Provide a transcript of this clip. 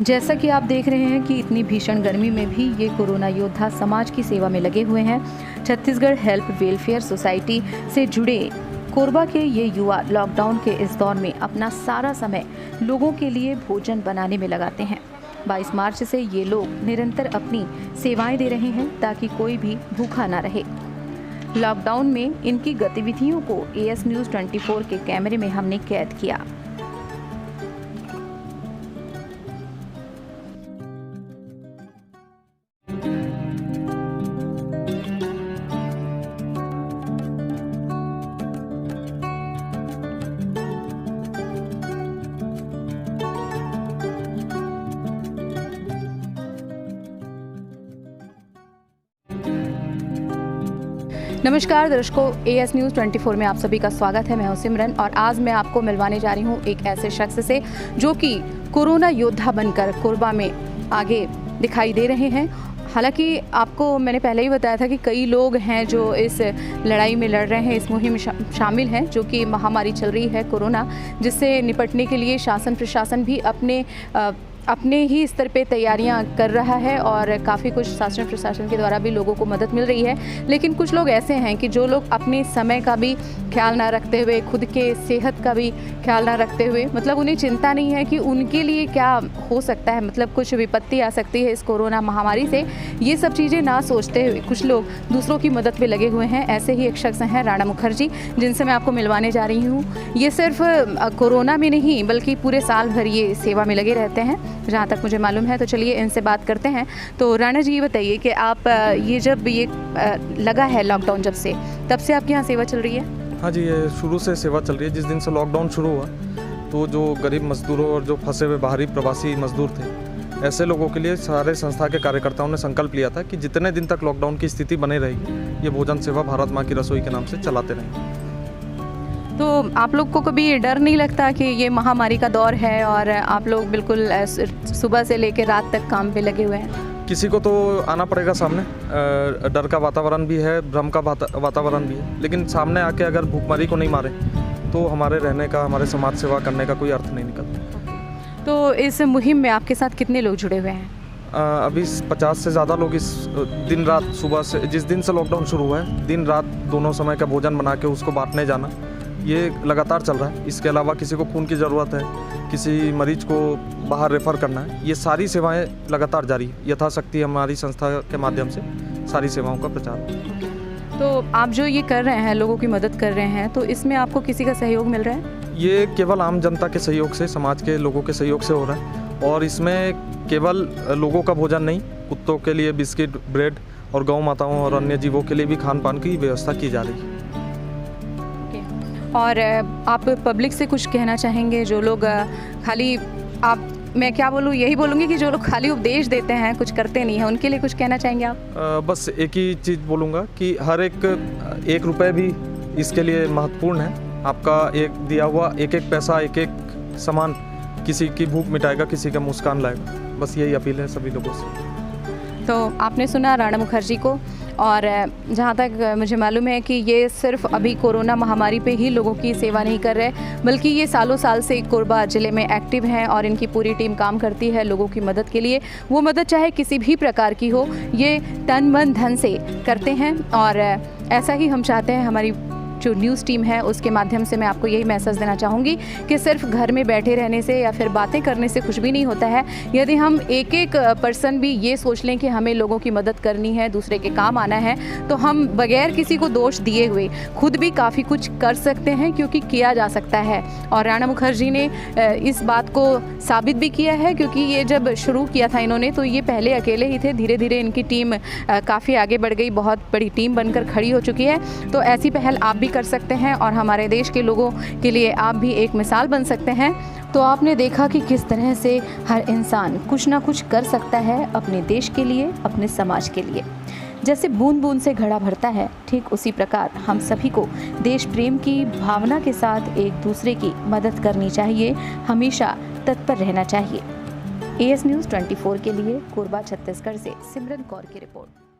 जैसा कि आप देख रहे हैं कि इतनी भीषण गर्मी में भी ये कोरोना योद्धा समाज की सेवा में लगे हुए हैं। छत्तीसगढ़ हेल्प वेलफेयर सोसाइटी से जुड़े कोरबा के ये युवा लॉकडाउन के इस दौर में अपना सारा समय लोगों के लिए भोजन बनाने में लगाते हैं। 22 मार्च से ये लोग निरंतर अपनी सेवाएं दे रहे हैं ताकि कोई भी भूखा ना रहे। लॉकडाउन में इनकी गतिविधियों को एएस न्यूज़ 24 के कैमरे में हमने कैद किया। नमस्कार दर्शकों, एएस न्यूज़ 24 में आप सभी का स्वागत है। मैं हूं सिमरन और आज मैं आपको मिलवाने जा रही हूं एक ऐसे शख्स से जो कि कोरोना योद्धा बनकर कोरबा में आगे दिखाई दे रहे हैं। हालांकि आपको मैंने पहले ही बताया था कि कई लोग हैं जो इस लड़ाई में लड़ रहे हैं, इस मुहिम में शामिल हैं, जो कि महामारी चल रही है कोरोना, जिससे निपटने के लिए शासन प्रशासन भी अपने ही स्तर पे तैयारियां कर रहा है और काफ़ी कुछ शासन प्रशासन के द्वारा भी लोगों को मदद मिल रही है। लेकिन कुछ लोग ऐसे हैं कि जो लोग अपने समय का भी ख्याल ना रखते हुए, खुद के सेहत का भी ख्याल ना रखते हुए, मतलब उन्हें चिंता नहीं है कि उनके लिए क्या हो सकता है, मतलब कुछ विपत्ति आ सकती है इस कोरोना महामारी से, ये सब चीज़ें ना सोचते हुए कुछ लोग दूसरों की मदद में लगे हुए हैं। ऐसे ही एक शख्स हैं राणा मुखर्जी, जिनसे मैं आपको मिलवाने जा रही हूँ। ये सिर्फ कोरोना में नहीं बल्कि पूरे साल भर ये सेवा में लगे रहते हैं, जहाँ तक मुझे मालूम है। तो चलिए इनसे बात करते हैं। तो राणा जी, ये बताइए कि आप ये जब ये लगा है लॉकडाउन जब से, तब से आपके यहाँ सेवा चल रही है? हाँ जी, ये शुरू से सेवा चल रही है। जिस दिन से लॉकडाउन शुरू हुआ तो जो गरीब मजदूरों और जो फंसे हुए बाहरी प्रवासी मजदूर थे, ऐसे लोगों के लिए सारे संस्था के कार्यकर्ताओं ने संकल्प लिया था कि जितने दिन तक लॉकडाउन की स्थिति बने रहेगी, ये भोजन सेवा भारत माँ की रसोई के नाम से चलाते रहेंगे। तो आप लोग को कभी डर नहीं लगता कि ये महामारी का दौर है और आप लोग बिल्कुल सुबह से लेकर रात तक काम पे लगे हुए हैं? किसी को तो आना पड़ेगा सामने। डर का वातावरण भी है, भ्रम का वातावरण भी है, लेकिन सामने आके अगर भूखमरी को नहीं मारे तो हमारे रहने का, हमारे समाज सेवा करने का कोई अर्थ नहीं निकलता। तो इस मुहिम में आपके साथ कितने लोग जुड़े हुए हैं? अभी 50 से ज़्यादा लोग इस दिन रात, सुबह से जिस दिन से लॉकडाउन शुरू हुआ है, दिन रात दोनों समय का भोजन बना के उसको बांटने जाना, ये लगातार चल रहा है। इसके अलावा किसी को खून की ज़रूरत है, किसी मरीज को बाहर रेफ़र करना है, ये सारी सेवाएं लगातार जारी है। यथाशक्ति हमारी संस्था के माध्यम से सारी सेवाओं का प्रचार। तो आप जो ये कर रहे हैं, लोगों की मदद कर रहे हैं, तो इसमें आपको किसी का सहयोग मिल रहा है? ये केवल आम जनता के सहयोग से, समाज के लोगों के सहयोग से हो रहा है। और इसमें केवल लोगों का भोजन नहीं, कुत्तों के लिए बिस्किट, ब्रेड और गौ माताओं और अन्य जीवों के लिए भी खान पान की व्यवस्था की जा रही है। और आप पब्लिक से कुछ कहना चाहेंगे? जो लोग खाली, मैं क्या बोलूँ, यही बोलूँगी कि जो लोग खाली उपदेश देते हैं, कुछ करते नहीं हैं, उनके लिए कुछ कहना चाहेंगे आप? बस एक ही चीज़ बोलूँगा कि हर एक रुपये भी इसके लिए महत्वपूर्ण है। आपका एक दिया हुआ एक पैसा, एक सामान किसी की भूख मिटाएगा, किसी का मुस्कान लाएगा। बस यही अपील है सभी लोगों से। तो आपने सुना राणा मुखर्जी को, और जहाँ तक मुझे मालूम है कि ये सिर्फ अभी कोरोना महामारी पे ही लोगों की सेवा नहीं कर रहे, बल्कि ये सालों साल से कोरबा ज़िले में एक्टिव हैं और इनकी पूरी टीम काम करती है लोगों की मदद के लिए। वो मदद चाहे किसी भी प्रकार की हो, ये तन मन धन से करते हैं। और ऐसा ही हम चाहते हैं, हमारी जो न्यूज़ टीम है उसके माध्यम से मैं आपको यही मैसेज देना चाहूँगी कि सिर्फ घर में बैठे रहने से या फिर बातें करने से कुछ भी नहीं होता है। यदि हम एक पर्सन भी ये सोच लें कि हमें लोगों की मदद करनी है, दूसरे के काम आना है, तो हम बगैर किसी को दोष दिए हुए खुद भी काफ़ी कुछ कर सकते हैं, क्योंकि किया जा सकता है। और राणा मुखर्जी ने इस बात को साबित भी किया है, क्योंकि ये जब शुरू किया था इन्होंने, तो ये पहले अकेले ही थे। धीरे धीरे इनकी टीम काफ़ी आगे बढ़ गई, बहुत बड़ी टीम बनकर खड़ी हो चुकी है। तो ऐसी पहल आप भी कर सकते हैं और हमारे देश के लोगों के लिए आप भी एक मिसाल बन सकते हैं। तो आपने देखा कि किस तरह से हर इंसान कुछ ना कुछ कर सकता है अपने देश के लिए, अपने समाज के लिए। जैसे बूंद बूंद से घड़ा भरता है, ठीक उसी प्रकार हम सभी को देश प्रेम की भावना के साथ एक दूसरे की मदद करनी चाहिए, हमेशा तत्पर रहना चाहिए। एएस न्यूज़ 24 के लिए कोरबा छत्तीसगढ़ से सिमरन कौर की रिपोर्ट।